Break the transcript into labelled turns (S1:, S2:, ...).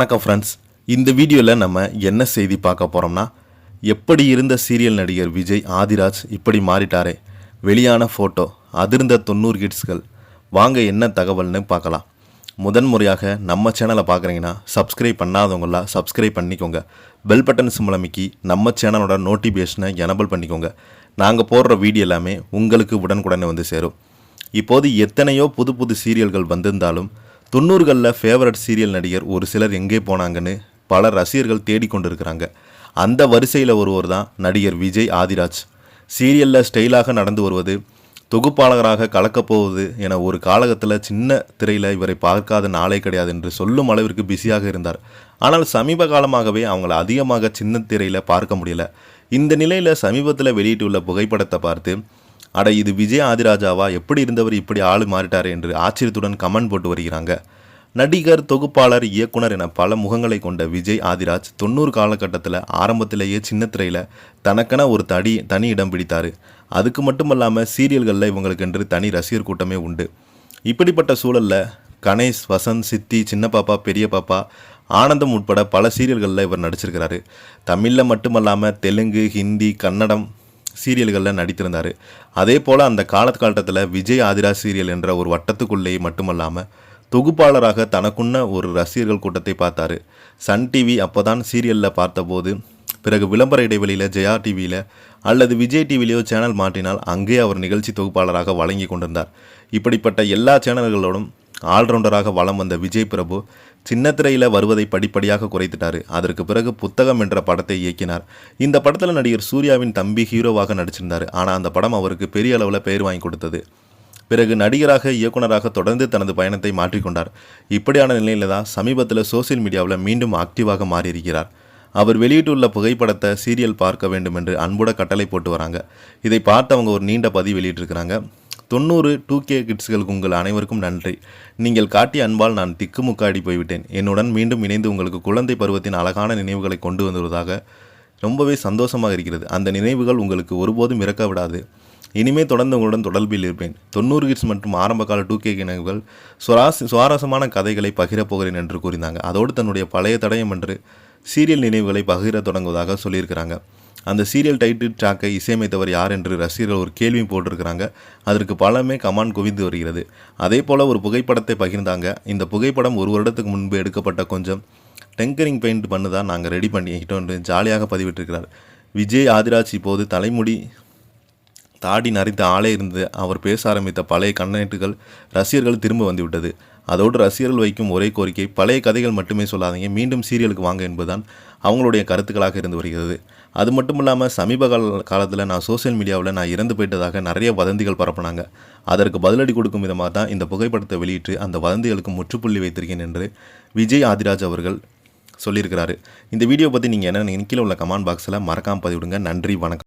S1: வணக்கம் ஃப்ரெண்ட்ஸ். இந்த வீடியோவில் நம்ம என்ன செய்தி பார்க்க போகிறோம்னா, எப்படி இருந்த சீரியல் நடிகர் விஜய் ஆதிராஜ் இப்படி மாறிட்டாரே, வெளியான ஃபோட்டோ, அதிர்ந்த 90 கிட்ஸ்கள். வாங்க என்ன தகவல்னு பார்க்கலாம். முதன்முறையாக நம்ம சேனலை பார்க்குறீங்கன்னா சப்ஸ்கிரைப் பண்ணாதவங்களாம் சப்ஸ்கிரைப் பண்ணிக்கோங்க. பெல் பட்டன் சிம்பல் அமைக்கி நம்ம சேனலோட நோட்டிஃபிகேஷனை எனபிள் பண்ணிக்கோங்க. நாங்கள் போடுற வீடியோ எல்லாமே உங்களுக்கு உடனுக்குடனே வந்து சேரும். இப்போது எத்தனையோ புது புது சீரியல்கள் வந்திருந்தாலும் 90களில் ஃபேவரட் சீரியல் நடிகர் ஒரு சிலர் எங்கே போனாங்கன்னு பல ரசிகர்கள் தேடிக்கொண்டிருக்கிறாங்க. அந்த வரிசையில் ஒருவர் தான் நடிகர் விஜய் ஆதிராஜ். சீரியலில் ஸ்டைலாக நடந்து வருவது, தொகுப்பாளராக கலக்கப்போவது என ஒரு காலகட்டத்தில் சின்ன திரையில் இவரை பார்க்காத நாளே கிடையாது என்று சொல்லும் அளவிற்கு பிஸியாக இருந்தார். ஆனால் சமீப காலமாகவே அவங்கள அதிகமாக சின்ன திரையில் பார்க்க முடியல. இந்த நிலையில் சமீபத்தில் வெளியிட்டுள்ள புகைப்படத்தை பார்த்து, அட இது விஜய் ஆதிராஜாவா, எப்படி இருந்தவர் இப்படி ஆளு மாறிட்டார் என்று ஆச்சரியத்துடன் கமெண்ட் போட்டு வருகிறாங்க. நடிகர், தொகுப்பாளர், இயக்குனர் என பல முகங்களை கொண்ட விஜய் ஆதிராஜ் 90 காலகட்டத்தில் ஆரம்பத்திலேயே சின்ன திரையில் தனக்கென ஒரு தனி இடம் பிடித்தார். அதுக்கு மட்டுமல்லாமல் சீரியல்களில் இவங்களுக்கென்று தனி ரசிகர் கூட்டமே உண்டு. இப்படிப்பட்ட சூழலில் கணேஷ், வசந்த், சித்தி, சின்ன பாப்பா, பெரிய பாப்பா, ஆனந்தம் உட்பட பல சீரியல்களில் இவர் நடிச்சிருக்கிறாரு. தமிழில் மட்டுமல்லாமல் தெலுங்கு, ஹிந்தி, கன்னடம் சீரியல்களில் நடித்திருந்தார். அதே போல் அந்த காலகட்டத்தில் விஜய் ஆதிராஜ் சீரியல் என்ற ஒரு வட்டத்துக்குள்ளேயே மட்டுமல்லாமல் தொகுப்பாளராக தனக்குன்ன ஒரு ரசிகர்கள் கூட்டத்தை பார்த்தார். சன் டிவி அப்போதான் சீரியலில் பார்த்தபோது, பிறகு விளம்பர இடைவெளியில் ஜெயா டிவியில் அல்லது விஜய் டிவிலேயோ சேனல் மாற்றினால் அங்கே அவர் நிகழ்ச்சி தொகுப்பாளராக வழங்கி கொண்டிருந்தார். இப்படிப்பட்ட எல்லா சேனல்களோடும் ஆல்ரவுண்டராக வலம் வந்த விஜய் பிரபு சின்ன திரையில் வருவதை படிப்படியாக குறைத்துட்டார். அதற்கு பிறகு புத்தகம் என்ற படத்தை இயக்கினார். இந்த படத்தில் நடிகர் சூர்யாவின் தம்பி ஹீரோவாக நடிச்சிருந்தார். ஆனால் அந்த படம் அவருக்கு பெரிய அளவில் பெயர் வாங்கி கொடுத்தது. பிறகு நடிகராக, இயக்குனராக தொடர்ந்து தனது பயணத்தை மாற்றிக்கொண்டார். இப்படியான நிலையில் தான் சமீபத்தில் சோசியல் மீடியாவில் மீண்டும் ஆக்டிவாக மாறியிருக்கிறார். அவர் வெளியிட்டுள்ள புகைப்படத்தை சீரியல் பார்க்க வேண்டும் என்று அன்புட கட்டளை போட்டு வராங்க. இதை பார்த்தவங்க ஒரு நீண்ட பதிவு வெளியிட்டிருக்கிறாங்க. 90 2K கிட்ஸ்களுக்கு உங்கள் அனைவருக்கும் நன்றி. நீங்கள் காட்டிய அன்பால் நான் திக்குமுக்காடி போய்விட்டேன். என்னுடன் மீண்டும் இணைந்து உங்களுக்கு குழந்தை பருவத்தின் அழகான நினைவுகளை கொண்டு வந்துவதாக ரொம்பவே சந்தோஷமாக இருக்கிறது. அந்த நினைவுகள் உங்களுக்கு ஒருபோதும் இறக்க விடாது. இனிமேல் தொடர்ந்து உங்களுடன் தொடர்பில் இருப்பேன். 90 கிட்ஸ் மற்றும் ஆரம்பகால 2K நினைவுகள், சுவாரஸ்யமான கதைகளை பகிரப் போகிறேன் என்று கூறினாங்க. அதோடு தன்னுடைய பழைய தடயம் என்று சீரியல் நினைவுகளை பகிர தொடங்குவதாக சொல்லியிருக்கிறாங்க. அந்த சீரியல் டைட்டில் ட்ராக்கை இசையமைத்தவர் யார் என்று ரசிகர்கள் ஒரு கேள்வி போட்டிருக்கிறாங்க. அதற்கு பலமே கமெண்ட் குவிந்து வருகிறது. அதே போல் ஒரு புகைப்படத்தை பகிர்ந்தாங்க. இந்த புகைப்படம் ஒரு வருடத்துக்கு முன்பு எடுக்கப்பட்ட கொஞ்சம் டெங்கரிங் பெயிண்ட் பண்ணு தான் நாங்கள் ரெடி பண்ணிக்கிட்டோன்னு ஜாலியாக பதிவிட்டிருக்கிறார். விஜய் ஆதிராஜ் இப்போது தலைமுடி தாடி நரைத்த ஆளே இருந்து அவர் பேச ஆரம்பித்த பழைய கண்ணெட்டுகள் ரசிகர்கள் திரும்ப வந்துவிட்டது. அதோடு ரசிகர்கள் வைக்கும் ஒரே கோரிக்கை, பழைய கதைகள் மட்டுமே சொல்லாதீங்க, மீண்டும் சீரியலுக்கு வாங்க என்பதுதான் அவங்களுடைய கருத்துக்களாக இருந்து வருகிறது. அது மட்டும் இல்லாமல் சமீப காலத்தில் நான் சோசியல் மீடியாவில் நான் இறந்து போயிட்டதாக நிறைய வதந்திகள் பரப்புனாங்க. அதற்கு பதிலடி கொடுக்கும் விதமாக தான் இந்த புகைப்படத்தை வெளியிட்டு அந்த வதந்திகளுக்கு முற்றுப்புள்ளி வைத்திருக்கேன் என்று விஜய் ஆதிராஜ் அவர்கள் சொல்லியிருக்கிறாரு. இந்த வீடியோ பற்றி நீங்கள் என்ன கீழே உள்ள கமெண்ட் பாக்ஸில் மறக்காமல் பதிவிடுங்க. நன்றி, வணக்கம்.